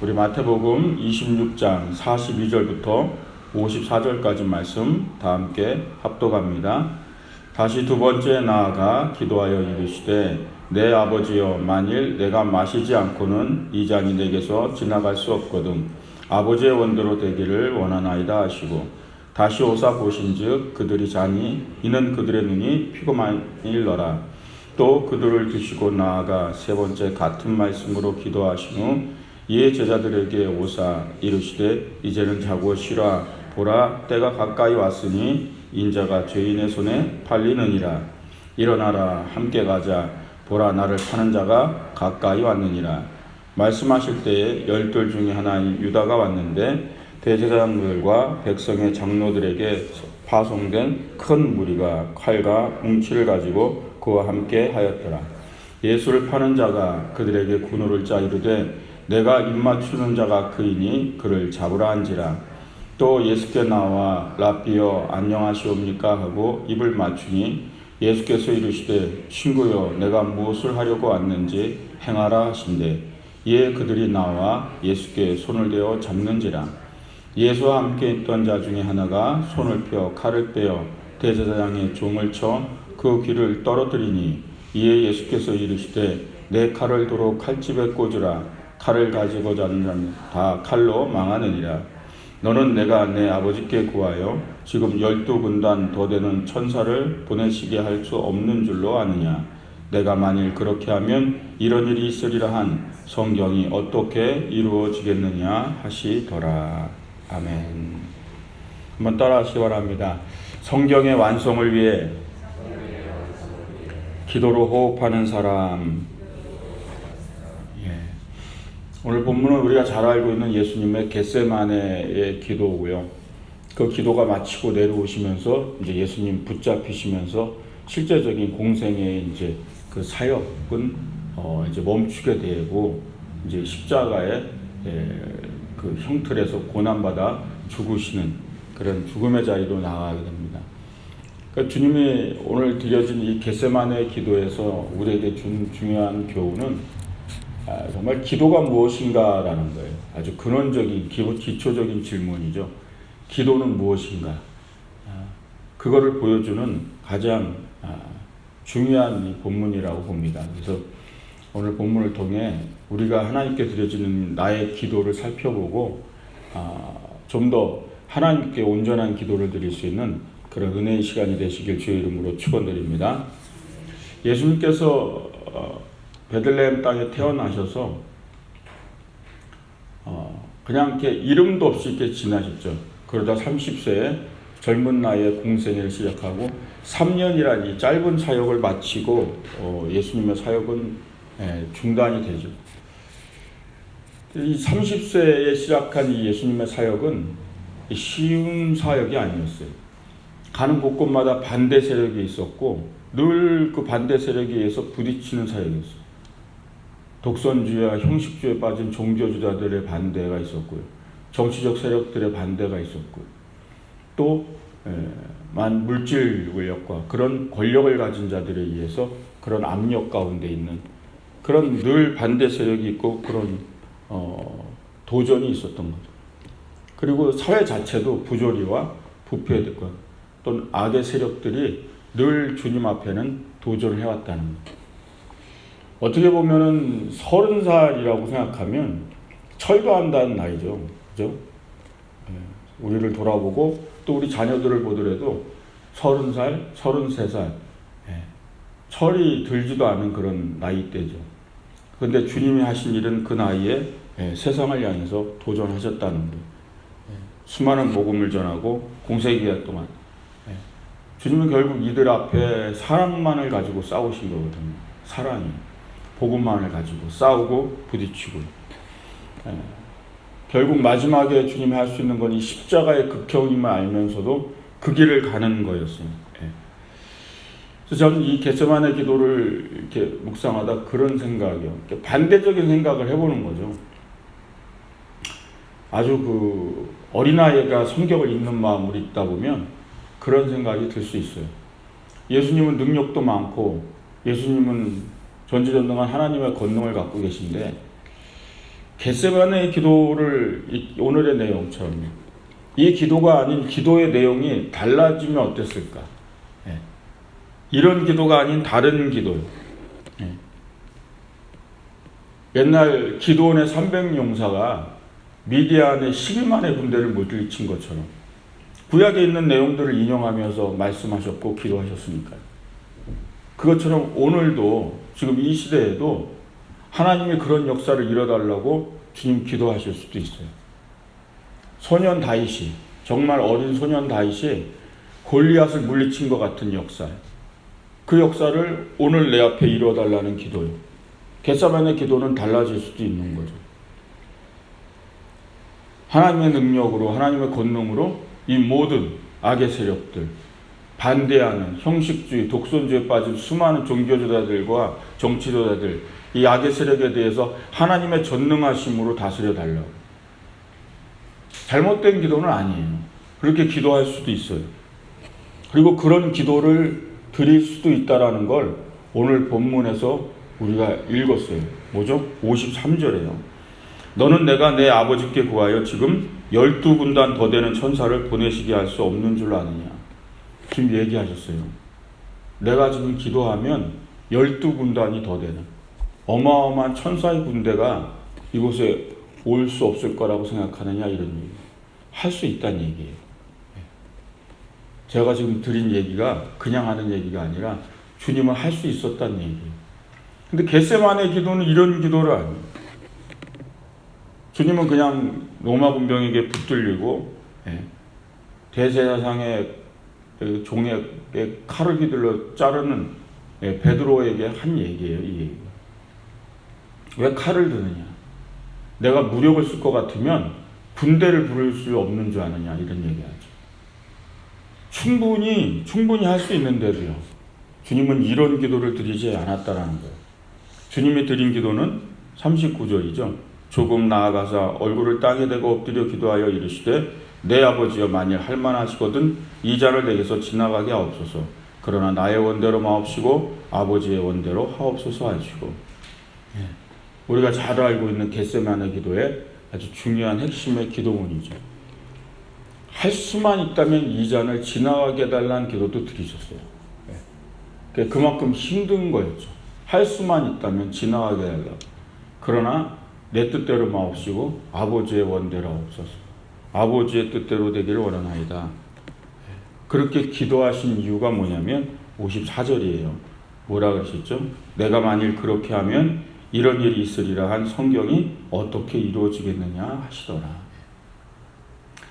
우리 마태복음 26장 42절부터 54절까지 말씀 다 함께 합독합니다. 다시 두 번째 나아가 기도하여 이르시되 내 아버지여, 만일 내가 마시지 않고는 이 잔이 내게서 지나갈 수 없거든 아버지의 원대로 되기를 원하나이다 하시고, 다시 오사 보신즉 그들이 자니 이는 그들의 눈이 피고만일러라. 또 그들을 두시고 나아가 세 번째 같은 말씀으로 기도하신 후 이에 제자들에게 오사 이르시되 이제는 자고 쉬라. 보라, 때가 가까이 왔으니 인자가 죄인의 손에 팔리느니라. 일어나라, 함께 가자. 보라, 나를 파는 자가 가까이 왔느니라. 말씀하실 때에 12 중에 하나인 유다가 왔는데 대제사장들과 백성의 장로들에게 파송된 큰 무리가 칼과 뭉치를 가지고 그와 함께 하였더라. 예수를 파는 자가 그들에게 군호를 짜 이르되 내가 입맞추는 자가 그이니 그를 잡으라 한지라. 또 예수께 나와 랍비여 안녕하시옵니까 하고 입을 맞추니 예수께서 이르시되 친구여, 내가 무엇을 하려고 왔는지 행하라 하신대. 이에 그들이 나와 예수께 손을 대어 잡는지라. 예수와 함께 있던 자 중에 하나가 손을 펴 칼을 빼어 대제사장의 종을 쳐 그 귀를 떨어뜨리니 이에 예수께서 이르시되 내 칼을 도로 칼집에 꽂으라. 칼을 가지고 자는 자는 다 칼로 망하느니라. 너는 내가 내 아버지께 구하여 지금 12군단 더 되는 천사를 보내시게 할 수 없는 줄로 아느냐. 내가 만일 그렇게 하면 이런 일이 있으리라 한 성경이 어떻게 이루어지겠느냐 하시더라. 아멘. 한번 따라하시기 바랍니다. 성경의 완성을 위해 기도로 호흡하는 사람. 오늘 본문은 우리가 잘 알고 있는 예수님의 겟세마네의 기도고요. 그 기도가 마치고 내려오시면서 이제 예수님 붙잡히시면서 실제적인 공생의 이제 그 사역은 이제 멈추게 되고 이제 십자가의 그 형틀에서 고난받아 죽으시는 그런 죽음의 자리로 나아가게 됩니다. 그러니까 주님이 오늘 드려진 이 겟세마네의 기도에서 우리에게 준 중요한 교훈은 정말 기도가 무엇인가라는 거예요. 아주 근원적인 기초적인 질문이죠. 기도는 무엇인가? 그거를 보여주는 가장 중요한 본문이라고 봅니다. 그래서 오늘 본문을 통해 우리가 하나님께 드려지는 나의 기도를 살펴보고 좀 더 하나님께 온전한 기도를 드릴 수 있는 그런 은혜의 시간이 되시길 주의 이름으로 축원드립니다. 예수님께서 베들레헴 땅에 태어나셔서 그냥 이렇게 이름도 없이 이렇게 지나셨죠. 그러다 30세에 젊은 나이에 공생애를 시작하고 3년이라는 이 짧은 사역을 마치고 예수님의 사역은 중단이 되죠. 이 30세에 시작한 이 예수님의 사역은 쉬운 사역이 아니었어요. 가는 곳곳마다 반대 세력이 있었고 늘 그 반대 세력에 의해서 부딪히는 사역이었어요. 독선주의와 형식주의에 빠진 종교주자들의 반대가 있었고요. 정치적 세력들의 반대가 있었고요. 또 물질 권력과 그런 권력을 가진 자들에 의해서 그런 압력 가운데 있는 그런 늘 반대 세력이 있고 그런 도전이 있었던 거죠. 그리고 사회 자체도 부조리와 부패과 또는 악의 세력들이 늘 주님 앞에는 도전을 해왔다는 거죠. 어떻게 보면은 30살이라고 생각하면 철도한다는 나이죠. 그죠? 우리를 돌아보고 또 우리 자녀들을 보더라도 30살, 33살, 철이 들지도 않은 그런 나이대죠. 그런데 주님이 하신 일은 그 나이에 세상을 향해서 도전하셨다는 거예요. 수많은 복음을 전하고 공생기간 동안 주님은 결국 이들 앞에 사랑만을 가지고 싸우신 거거든요. 사랑이. 복음만을 가지고 싸우고 부딪히고 결국 마지막에 주님이 할 수 있는 건 이 십자가의 극형임을 알면서도 그 길을 가는 거였어요. 그래서 저는 이 겟세마네 기도를 이렇게 묵상하다 그런 생각이요. 반대적인 생각을 해보는 거죠. 아주 그 어린아이가 성경을 읽는 마음으로 읽다 보면 그런 생각이 들 수 있어요. 예수님은 능력도 많고 예수님은 전지전능한 하나님의 권능을 갖고 계신데 겟세마네의 기도를 오늘의 내용처럼 이 기도가 아닌 기도의 내용이 달라지면 어땠을까? 예. 이런 기도가 아닌 다른 기도요. 예. 옛날 기드온의 300용사가 미디안의 12만의 군대를 물리친 것처럼 구약에 있는 내용들을 인용하면서 말씀하셨고 기도하셨으니까요. 그것처럼 오늘도 지금 이 시대에도 하나님이 그런 역사를 이뤄달라고 주님 기도하실 수도 있어요. 소년 다윗이, 정말 어린 소년 다윗이 골리앗을 물리친 것 같은 역사, 그 역사를 오늘 내 앞에 이뤄달라는 기도요. 겟세마네 기도는 달라질 수도 있는 거죠. 하나님의 능력으로, 하나님의 권능으로 이 모든 악의 세력들, 반대하는 형식주의, 독선주의에 빠진 수많은 종교지도자들과 정치지도자들, 이 악의 세력에 대해서 하나님의 전능하심으로 다스려 달라고. 잘못된 기도는 아니에요. 그렇게 기도할 수도 있어요. 그리고 그런 기도를 드릴 수도 있다라는 걸 오늘 본문에서 우리가 읽었어요. 뭐죠? 53절이에요. 너는 내가 내 아버지께 구하여 지금 12군단 더 되는 천사를 보내시게 할 수 없는 줄 아느냐. 지금 얘기하셨어요. 내가 지금 기도하면 12군단이 더 되는 어마어마한 천사의 군대가 이곳에 올 수 없을 거라고 생각하느냐, 이런 얘기. 할 수 있다는 얘기예요. 제가 지금 드린 얘기가 그냥 하는 얘기가 아니라 주님은 할 수 있었다는 얘기예요. 근데 겟세마네 기도는 이런 기도를 아니에요. 주님은 그냥 로마 군병에게 붙들리고 대제사장의 종에게 칼을 휘둘러 자르는 베드로에게 한 얘기예요. 이 얘기가. 왜 칼을 드느냐? 내가 무력을 쓸 것 같으면 군대를 부를 수 없는 줄 아느냐, 이런 얘기하죠. 충분히 할 수 있는데도요. 주님은 이런 기도를 드리지 않았다라는 거예요. 주님이 드린 기도는 39절이죠. 조금 나아가사 얼굴을 땅에 대고 엎드려 기도하여 이르시되 내 아버지여 만일 할만하시거든 이 잔을 내게서 지나가게 하옵소서. 그러나 나의 원대로 마옵시고 아버지의 원대로 하옵소서 하시고. 우리가 잘 알고 있는 겟세마네 기도의 아주 중요한 핵심의 기도문이죠. 할 수만 있다면 이 잔을 지나가게 해달라는 기도도 드리셨어요. 그만큼 힘든 거였죠. 할 수만 있다면 지나가게 해달라고. 그러나 내 뜻대로 마옵시고 아버지의 원대로 하옵소서. 아버지의 뜻대로 되기를 원하나이다. 그렇게 기도하신 이유가 뭐냐면 54절이에요. 뭐라 그러셨죠? 내가 만일 그렇게 하면 이런 일이 있으리라 한 성경이 어떻게 이루어지겠느냐 하시더라.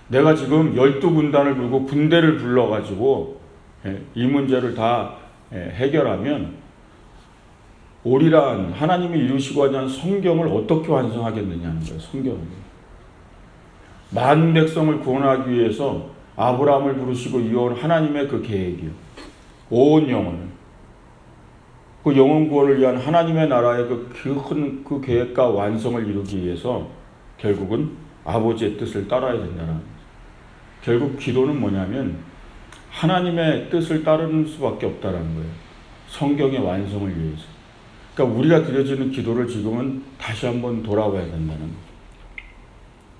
내가 지금 12군단을 불고 군대를 불러가지고 이 문제를 다 해결하면 오리란 하나님이 이루시고 하는 성경을 어떻게 완성하겠느냐는 거예요. 성경을. 많은 백성을 구원하기 위해서 아브라함을 부르시고 이어온 하나님의 그 계획이요. 온 영혼을. 그 영혼 구원을 위한 하나님의 나라의 그 큰 계획과 완성을 이루기 위해서 결국은 아버지의 뜻을 따라야 된다는 거예요. 결국 기도는 뭐냐면 하나님의 뜻을 따르는 수밖에 없다는 거예요. 성경의 완성을 위해서. 그러니까 우리가 드려지는 기도를 지금은 다시 한번 돌아봐야 된다는 거죠.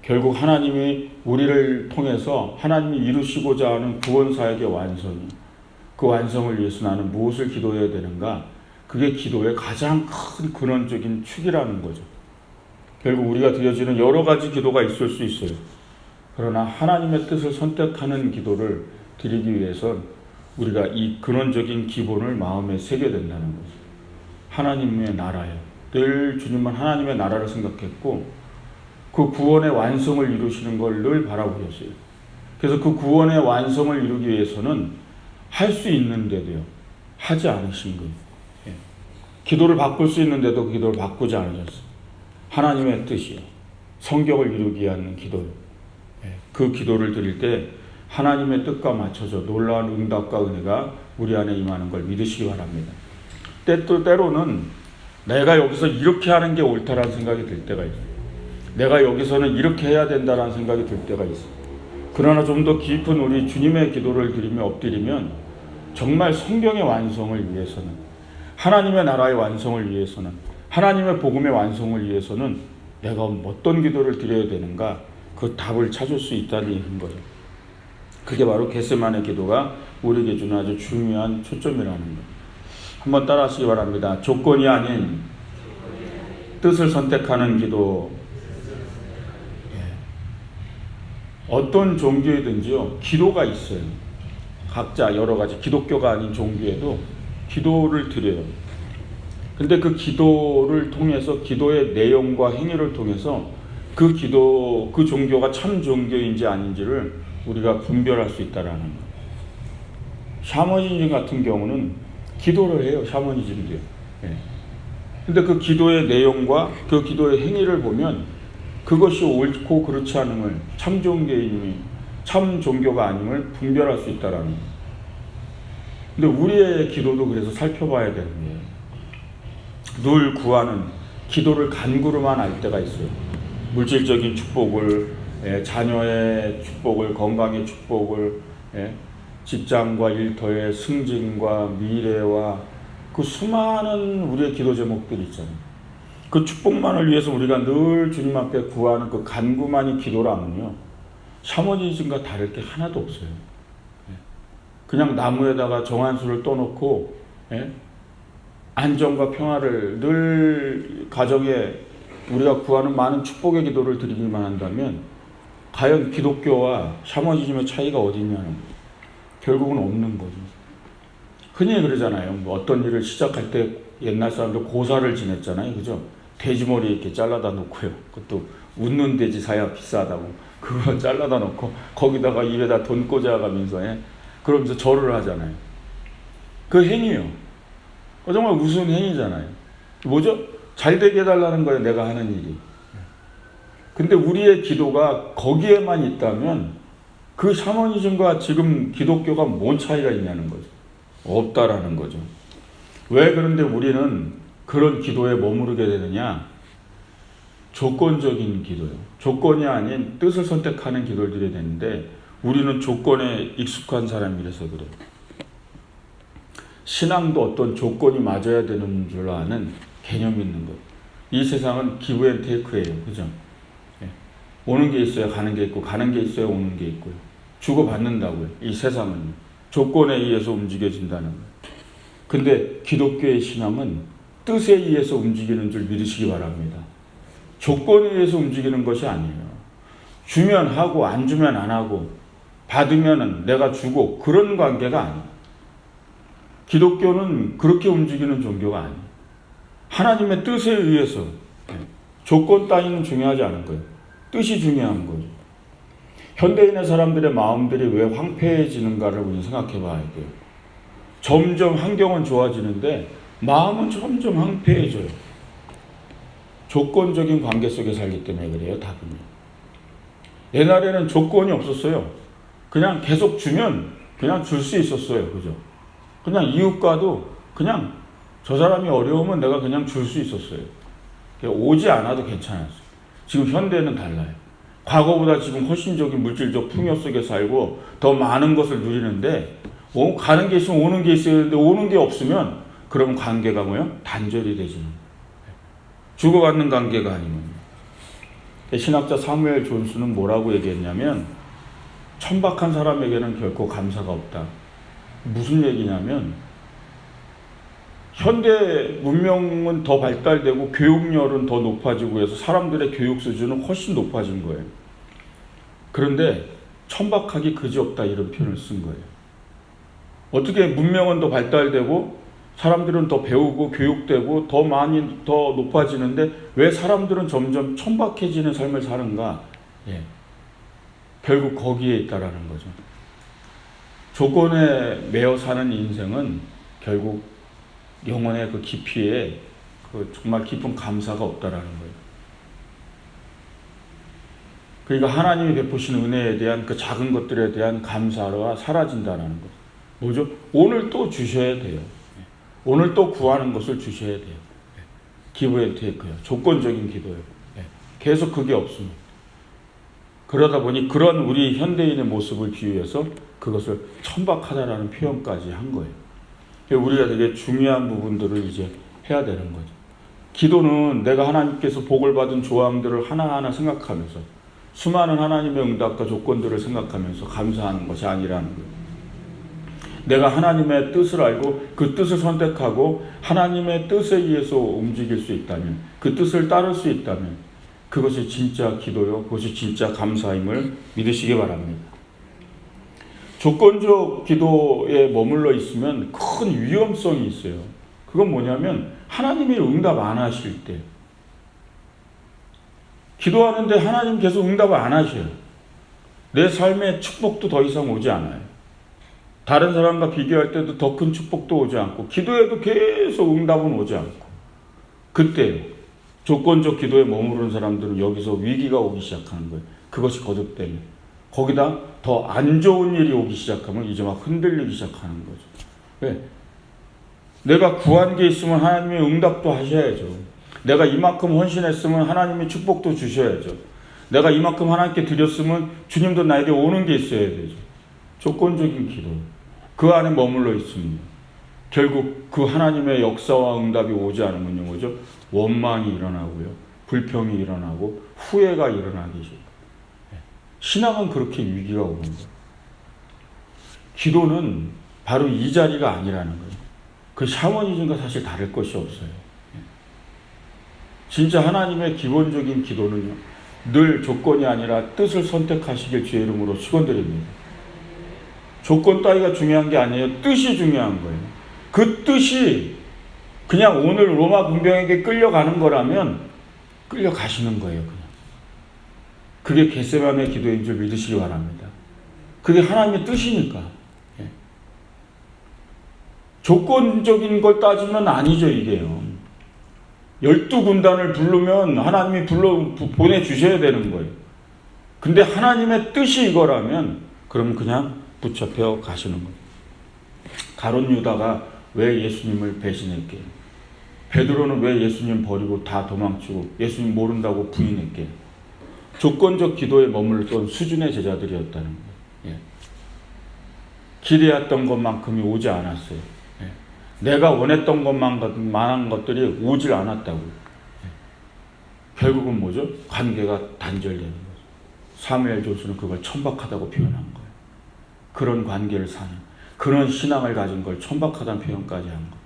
결국 하나님이 우리를 통해서 하나님이 이루시고자 하는 구원 사역의 완성이, 그 완성을 위해서 나는 무엇을 기도해야 되는가? 그게 기도의 가장 큰 근원적인 축이라는 거죠. 결국 우리가 드려지는 여러 가지 기도가 있을 수 있어요. 그러나 하나님의 뜻을 선택하는 기도를 드리기 위해선 우리가 이 근원적인 기본을 마음에 새겨야 된다는 거죠. 하나님의 나라요. 늘 주님은 하나님의 나라를 생각했고 그 구원의 완성을 이루시는 걸 늘 바라보셨어요. 그래서 그 구원의 완성을 이루기 위해서는 할 수 있는데도요, 하지 않으신 거예요. 기도를 바꿀 수 있는데도 그 기도를 바꾸지 않으셨어요. 하나님의 뜻이요. 성경을 이루기 위한 기도요. 그 기도를 드릴 때 하나님의 뜻과 맞춰서 놀라운 응답과 은혜가 우리 안에 임하는 걸 믿으시기 바랍니다. 때로는 내가 여기서 이렇게 하는 게 옳다라는 생각이 들 때가 있어요. 내가 여기서는 이렇게 해야 된다라는 생각이 들 때가 있어요. 그러나 좀 더 깊은 우리 주님의 기도를 드리며 엎드리면 정말 성경의 완성을 위해서는, 하나님의 나라의 완성을 위해서는, 하나님의 복음의 완성을 위해서는 내가 어떤 기도를 드려야 되는가 그 답을 찾을 수 있다는 거죠. 그게 바로 겟세마네 기도가 우리에게 주는 아주 중요한 초점이라는 거예요. 한번 따라 하시기 바랍니다. 조건이 아닌 뜻을 선택하는 기도. 어떤 종교이든지요, 기도가 있어요. 각자 여러 가지 기독교가 아닌 종교에도 기도를 드려요. 근데 그 기도를 통해서 기도의 내용과 행위를 통해서 그 기도, 그 종교가 참 종교인지 아닌지를 우리가 분별할 수 있다라는 거예요. 샤머니즘 같은 경우는 기도를 해요. 샤머니즘도요. 예. 근데 그 기도의 내용과 그 기도의 행위를 보면 그것이 옳고 그렇지 않음을 참 종교인이 참 종교가 아님을 분별할 수 있다라는 거예요. 근데 우리의 기도도 그래서 살펴봐야 되는 거예요. 늘 구하는 기도를 간구로만 알 때가 있어요. 물질적인 축복을, 자녀의 축복을, 건강의 축복을, 직장과 일터의 승진과 미래와 그 수많은 우리의 기도 제목들이 있잖아요. 그 축복만을 위해서 우리가 늘 주님 앞에 구하는 그 간구만이 기도라면요, 샤머니즘과 다를 게 하나도 없어요. 그냥 나무에다가 정한수를 떠놓고 안정과 평화를 늘 가정에 우리가 구하는 많은 축복의 기도를 드리기만 한다면 과연 기독교와 샤머니즘의 차이가 어디 있냐는 거예요. 결국은 없는 거죠. 흔히 그러잖아요. 뭐 어떤 일을 시작할 때 옛날 사람들 고사를 지냈잖아요. 그죠? 돼지머리 이렇게 잘라다 놓고요. 그것도 웃는 돼지 사야 비싸다고 그거 잘라다 놓고 거기다가 입에다 돈 꽂아가면서 그러면서 절을 하잖아요. 그 행위요. 정말 무슨 행위잖아요. 뭐죠? 잘 되게 해달라는 거예요. 내가 하는 일이. 근데 우리의 기도가 거기에만 있다면 그 샤머니즘과 지금 기독교가 뭔 차이가 있냐는 거죠. 없다라는 거죠. 왜 그런데 우리는 그런 기도에 머무르게 되느냐? 조건적인 기도요. 조건이 아닌 뜻을 선택하는 기도를 드려야 되는데 우리는 조건에 익숙한 사람이라서 그래요. 신앙도 어떤 조건이 맞아야 되는 줄 아는 개념이 있는 거예요. 이 세상은 기브 앤 테이크예요. 그죠? 오는 게 있어야 가는 게 있고 가는 게 있어야 오는 게 있고요. 주고받는다고요. 이 세상은 조건에 의해서 움직여진다는 거예요. 근데 기독교의 신앙은 뜻에 의해서 움직이는 줄 믿으시기 바랍니다. 조건에 의해서 움직이는 것이 아니에요. 주면 하고 안 주면 안 하고 받으면은 내가 주고 그런 관계가 아니에요. 기독교는 그렇게 움직이는 종교가 아니에요. 하나님의 뜻에 의해서 조건 따위는 중요하지 않은 거예요. 뜻이 중요한 거죠. 현대인의 사람들의 마음들이 왜 황폐해지는가를 우리 생각해 봐야 돼요. 점점 환경은 좋아지는데 마음은 점점 황폐해져요. 조건적인 관계 속에 살기 때문에 그래요. 답은요. 옛날에는 조건이 없었어요. 그냥 계속 주면 그냥 줄 수 있었어요. 그죠? 그냥 이웃과도 그냥 저 사람이 어려우면 내가 그냥 줄 수 있었어요. 오지 않아도 괜찮았어요. 지금 현대는 달라요. 과거보다 지금 훨씬적인 물질적 풍요 속에 살고 더 많은 것을 누리는데 가는 게 있으면 오는 게 있어야 되는데 오는 게 없으면 그러면 관계가 뭐요? 단절이 되지. 주고받는 관계가 아니면. 신학자 사무엘 존스는 뭐라고 얘기했냐면 천박한 사람에게는 결코 감사가 없다. 무슨 얘기냐면 현대 문명은 더 발달되고 교육열은 더 높아지고 해서 사람들의 교육 수준은 훨씬 높아진 거예요. 그런데 천박하기 그지없다 이런 표현을 쓴 거예요. 어떻게 문명은 더 발달되고 사람들은 더 배우고 교육되고 더 많이 더 높아지는데 왜 사람들은 점점 천박해지는 삶을 사는가? 결국 거기에 있다라는 거죠. 조건에 매여 사는 인생은 결국 영혼의 그 깊이에 그 정말 깊은 감사가 없다라는 거예요. 그러니까 하나님이 베푸신 은혜에 대한 그 작은 것들에 대한 감사가 사라진다는 거. 뭐죠? 오늘 또 주셔야 돼요. 오늘 또 구하는 것을 주셔야 돼요. 기브 앤 테이크요. 조건적인 기도요. 계속 그게 없습니다. 그러다 보니 그런 우리 현대인의 모습을 비유해서 그것을 천박하다라는 표현까지 한 거예요. 우리가 되게 중요한 부분들을 이제 해야 되는 거죠. 기도는 내가 하나님께서 복을 받은 조항들을 하나하나 생각하면서 수많은 하나님의 응답과 조건들을 생각하면서 감사하는 것이 아니라는 거예요. 내가 하나님의 뜻을 알고 그 뜻을 선택하고 하나님의 뜻에 의해서 움직일 수 있다면, 그 뜻을 따를 수 있다면 그것이 진짜 기도요, 그것이 진짜 감사임을 믿으시기 바랍니다. 조건적 기도에 머물러 있으면 큰 위험성이 있어요. 그건 뭐냐면 하나님이 응답 안 하실 때, 기도하는데 하나님 계속 응답을 안 하셔요. 내 삶에 축복도 더 이상 오지 않아요. 다른 사람과 비교할 때도 더 큰 축복도 오지 않고, 기도해도 계속 응답은 오지 않고, 그때 조건적 기도에 머무르는 사람들은 여기서 위기가 오기 시작하는 거예요. 그것이 거듭되면 거기다 더 안 좋은 일이 오기 시작하면 이제 막 흔들리기 시작하는 거죠. 왜? 내가 구한 게 있으면 하나님이 응답도 하셔야죠. 내가 이만큼 헌신했으면 하나님이 축복도 주셔야죠. 내가 이만큼 하나님께 드렸으면 주님도 나에게 오는 게 있어야 되죠. 조건적인 기도, 그 안에 머물러 있으면 결국 그 하나님의 역사와 응답이 오지 않으면요, 뭐죠? 원망이 일어나고요, 불평이 일어나고 후회가 일어나기 시작해요. 신앙은 그렇게 위기가 오는 거예요. 기도는 바로 이 자리가 아니라는 거예요. 그 샤머니즘과 사실 다를 것이 없어요. 진짜 하나님의 기본적인 기도는요, 늘 조건이 아니라 뜻을 선택하시길 주의 이름으로 축원드립니다. 조건 따위가 중요한 게 아니에요. 뜻이 중요한 거예요. 그 뜻이 그냥 오늘 로마 군병에게 끌려가는 거라면 끌려가시는 거예요. 그냥. 그게 겟세마네 기도인 줄 믿으시기 바랍니다. 그게 하나님의 뜻이니까. 조건적인 걸 따지면 아니죠, 이게요. 12군단을 부르면 하나님이 보내주셔야 되는 거예요. 근데 하나님의 뜻이 이거라면 그럼 그냥 붙잡혀 가시는 거예요. 가룟 유다가 왜 예수님을 배신했게? 베드로는 왜 예수님 버리고 다 도망치고 예수님 모른다고 부인했게? 조건적 기도에 머물렀던 수준의 제자들이었다는 거예요. 기대했던 것만큼이 오지 않았어요. 내가 원했던 것만한 것들이 오질 않았다고요. 결국은 뭐죠? 관계가 단절되는 거죠. 사무엘 조수는 그걸 천박하다고 표현한 거예요. 그런 관계를 사는, 그런 신앙을 가진 걸 천박하다는 표현까지 한 거예요.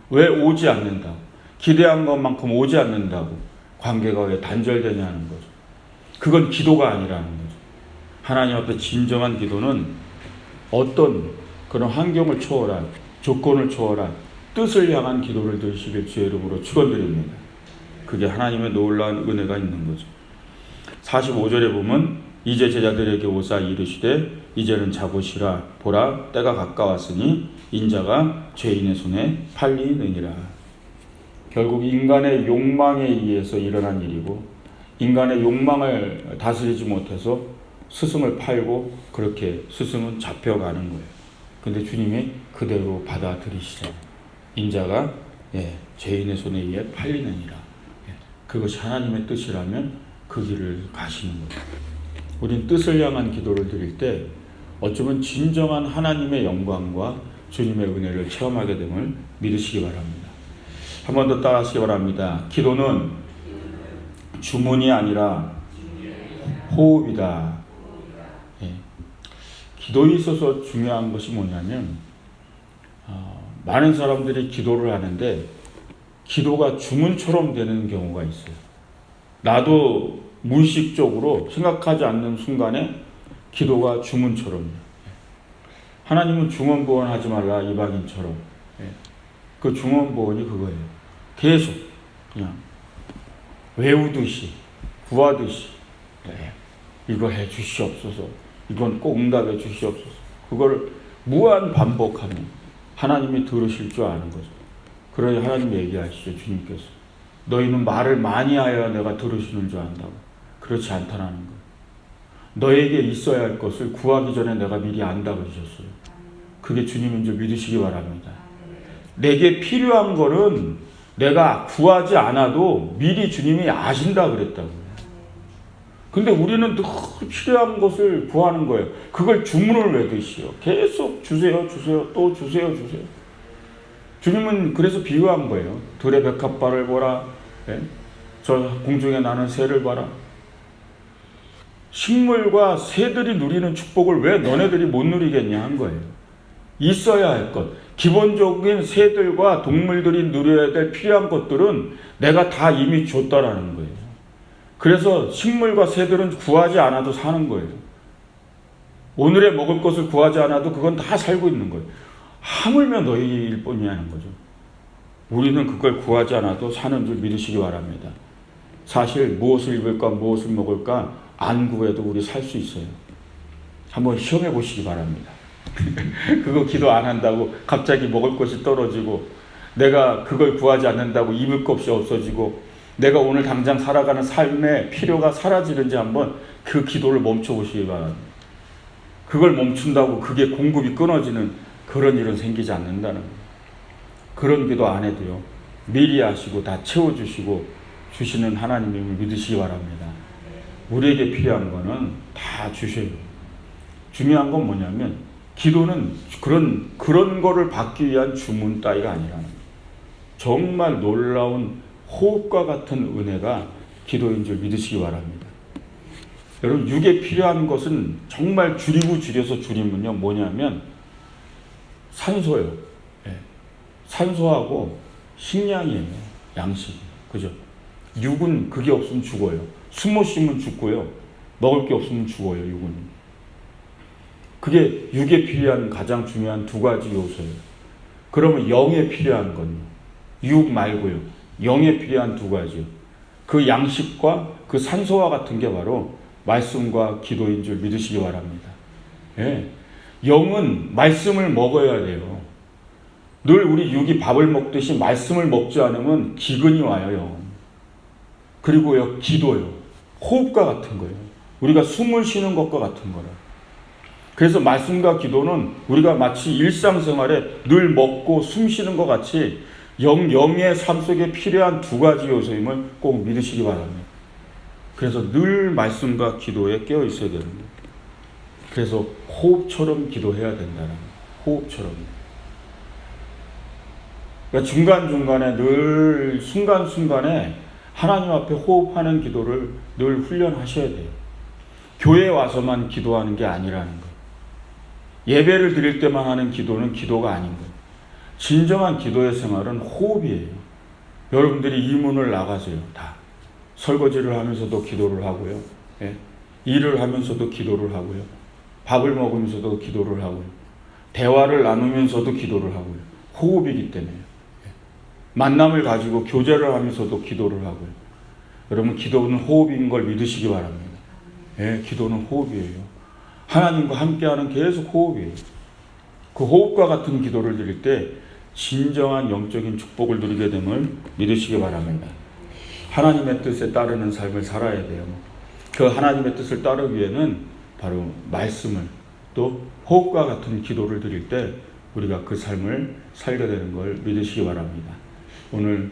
왜 오지 않는다고? 기대한 것만큼 오지 않는다고 관계가 왜 단절되냐는 거죠. 그건 기도가 아니라는 거죠. 하나님 앞에 진정한 기도는 어떤 그런 환경을 초월한, 조건을 초월한 뜻을 향한 기도를 드리시길 주의 이름으로 축원드립니다. 그게 하나님의 놀라운 은혜가 있는 거죠. 45절에 보면 이제 제자들에게 오사 이르시되 이제는 자고시라 보라 때가 가까웠으니 인자가 죄인의 손에 팔리느니라. 결국 인간의 욕망에 의해서 일어난 일이고, 인간의 욕망을 다스리지 못해서 스승을 팔고 그렇게 스승은 잡혀가는 거예요. 근데 주님이 그대로 받아들이시잖아요. 인자가 죄인의 손에 의해 팔리느니라. 그것이 하나님의 뜻이라면 그 길을 가시는 거예요. 우린 뜻을 향한 기도를 드릴 때 어쩌면 진정한 하나님의 영광과 주님의 은혜를 체험하게 됨을 믿으시기 바랍니다. 한 번 더 따라하시기 바랍니다. 기도는 주문이 아니라 호흡이다. 기도에 있어서 중요한 것이 뭐냐면 많은 사람들이 기도를 하는데 기도가 주문처럼 되는 경우가 있어요. 나도 무의식적으로 생각하지 않는 순간에 기도가 주문처럼. 하나님은 중언부언하지 말라 이방인처럼. 그 중언부언이 그거예요. 계속 그냥 외우듯이 구하듯이 이거 해 주시옵소서, 이건 꼭 응답해 주시옵소서. 그걸 무한 반복하면 하나님이 들으실 줄 아는 거죠. 그러니 하나님 얘기하시죠. 주님께서 너희는 말을 많이 하여야 내가 들으시는 줄 안다고. 그렇지 않다는 거예요. 너에게 있어야 할 것을 구하기 전에 내가 미리 안다 그러셨어요. 그게 주님인 줄 믿으시기 바랍니다. 내게 필요한 거는 내가 구하지 않아도 미리 주님이 아신다 그랬다고요. 근데 우리는 늘 필요한 것을 구하는 거예요. 그걸 주문을 외듯이요. 계속 주세요, 주세요, 또 주세요, 주세요. 주님은 그래서 비유한 거예요. 들의 백합발을 보라. 예? 저 공중에 나는 새를 봐라. 식물과 새들이 누리는 축복을 왜 너네들이 못 누리겠냐 한 거예요. 있어야 할 것. 기본적인 새들과 동물들이 누려야 될 필요한 것들은 내가 다 이미 줬다라는 거예요. 그래서 식물과 새들은 구하지 않아도 사는 거예요. 오늘의 먹을 것을 구하지 않아도 그건 다 살고 있는 거예요. 하물며 너희일 뿐이라는 거죠. 우리는 그걸 구하지 않아도 사는 줄 믿으시기 바랍니다. 사실 무엇을 입을까 무엇을 먹을까 안 구해도 우리 살 수 있어요. 한번 시험해 보시기 바랍니다. 그거 기도 안 한다고 갑자기 먹을 것이 떨어지고, 내가 그걸 구하지 않는다고 입을 것이 없어지고, 내가 오늘 당장 살아가는 삶의 필요가 사라지는지 한번 그 기도를 멈춰 보시기 바랍니다. 그걸 멈춘다고 그게 공급이 끊어지는 그런 일은 생기지 않는다는 거예요. 그런 기도 안 해도요, 미리 하시고 다 채워주시고 주시는 하나님을 믿으시기 바랍니다. 우리에게 필요한 거는 다 주셔요. 중요한 건 뭐냐면 기도는 그런 거를 받기 위한 주문 따위가 아니라는 거예요. 정말 놀라운 호흡과 같은 은혜가 기도인 줄 믿으시기 바랍니다. 여러분, 육에 필요한 것은 정말 줄여서 줄이면요, 뭐냐면 산소예요. 네. 산소하고 식량이에요. 양식. 그죠? 육은 그게 없으면 죽어요. 숨 못 쉬면 죽고요. 먹을 게 없으면 죽어요, 육은. 그게 육에 필요한 가장 중요한 두 가지 요소예요. 그러면 영에 필요한 건 육 말고요. 영에 필요한 두 가지요. 그 양식과 그 산소와 같은 게 바로 말씀과 기도인 줄 믿으시기 바랍니다. 예. 영은 말씀을 먹어야 돼요. 늘 우리 육이 밥을 먹듯이 말씀을 먹지 않으면 기근이 와요, 영. 그리고요, 기도요. 호흡과 같은 거예요. 우리가 숨을 쉬는 것과 같은 거라. 그래서 말씀과 기도는 우리가 마치 일상생활에 늘 먹고 숨 쉬는 것 같이 영의 삶 속에 필요한 두 가지 요소임을 꼭 믿으시기 바랍니다. 그래서 늘 말씀과 기도에 깨어 있어야 되는 거예요. 그래서 호흡처럼 기도해야 된다는 거예요. 호흡처럼. 그러니까 중간중간에 늘 순간순간에 하나님 앞에 호흡하는 기도를 늘 훈련하셔야 돼요. 교회에 와서만 기도하는 게 아니라는 거예요. 예배를 드릴 때만 하는 기도는 기도가 아닌 거예요. 진정한 기도의 생활은 호흡이에요. 여러분들이 이 문을 나가세요. 다. 설거지를 하면서도 기도를 하고요. 예? 일을 하면서도 기도를 하고요. 밥을 먹으면서도 기도를 하고요. 대화를 나누면서도 기도를 하고요. 호흡이기 때문에. 예? 만남을 가지고 교제를 하면서도 기도를 하고요. 여러분, 기도는 호흡인 걸 믿으시기 바랍니다. 예? 기도는 호흡이에요. 하나님과 함께하는 계속 호흡이에요. 그 호흡과 같은 기도를 드릴 때 진정한 영적인 축복을 누리게 됨을 믿으시기 바랍니다. 하나님의 뜻에 따르는 삶을 살아야 돼요. 그 하나님의 뜻을 따르기 위해는 바로 말씀을, 또 호흡과 같은 기도를 드릴 때 우리가 그 삶을 살게 되는 걸 믿으시기 바랍니다. 오늘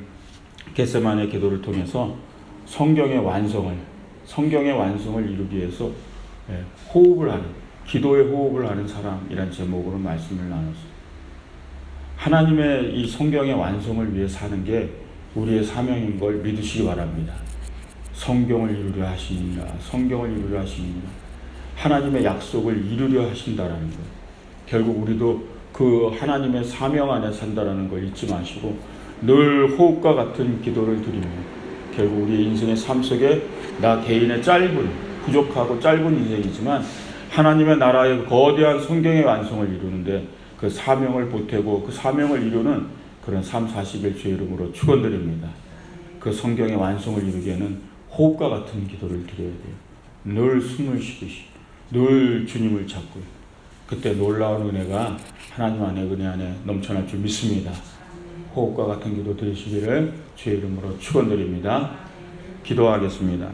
겟세마네 기도를 통해서 성경의 완성을 이루기 위해서 호흡을 하는, 기도의 호흡을 하는 사람이란 제목으로 말씀을 나눴습니다. 하나님의 이 성경의 완성을 위해 사는 게 우리의 사명인 걸 믿으시기 바랍니다. 성경을 이루려 하십니다. 성경을 이루려 하십니다. 하나님의 약속을 이루려 하신다라는 것. 결국 우리도 그 하나님의 사명 안에 산다라는 걸 잊지 마시고 늘 호흡과 같은 기도를 드리며 결국 우리의 인생의 삶 속에 나 개인의 부족하고 짧은 인생이지만 하나님의 나라의 거대한 성경의 완성을 이루는데 그 사명을 보태고 그 사명을 이루는 그런 삶 사시길 주의 이름으로 축원드립니다. 그 성경의 완성을 이루기에는 호흡과 같은 기도를 드려야 돼요. 늘 숨을 쉬듯이 늘 주님을 찾고요. 그때 놀라운 은혜가 하나님 안에 은혜 안에 넘쳐날 줄 믿습니다. 호흡과 같은 기도 드리시기를 주의 이름으로 축원드립니다. 기도하겠습니다.